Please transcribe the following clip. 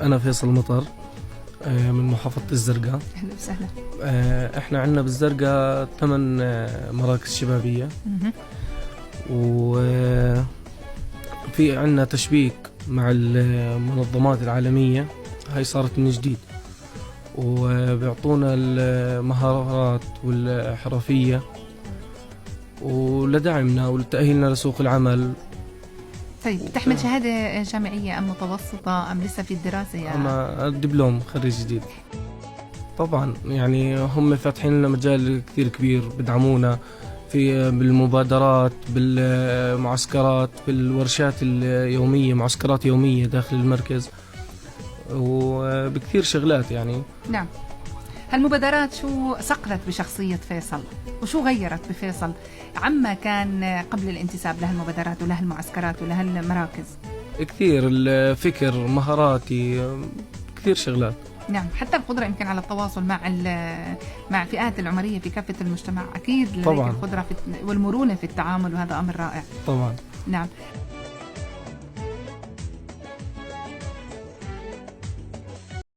أنا فيصل مطر من محافظة الزرقاء. أهلا وسهلا. إحنا عندنا بالزرقاء 8 مراكز شبابية، وفي عندنا تشبيك مع المنظمات العالمية، هاي صارت من جديد، وبيعطونا المهارات والحرفية ولدعمنا ولتأهيلنا لسوق العمل. طيب تحمل شهادة جامعية أم متوسطة أم لسه في الدراسة يا؟ أنا دبلوم خريج جديد. طبعا يعني هم فاتحين لنا مجال كثير كبير، بدعمونا بالمبادرات، بالمعسكرات، بالورشات اليومية، معسكرات يومية داخل المركز، وبكثير شغلات يعني. نعم. هالمبادرات شو صقلت بشخصية فيصل وشو غيرت بفيصل عما كان قبل الانتساب لهالمبادرات ولهالمعسكرات ولهالمراكز؟ كثير، الفكر، مهاراتي، كثير شغلات. نعم، حتى القدرة يمكن على التواصل مع فئات العمرية في كافة المجتمع، أكيد لديك القدرة والمرونة في التعامل، وهذا أمر رائع. طبعا. نعم.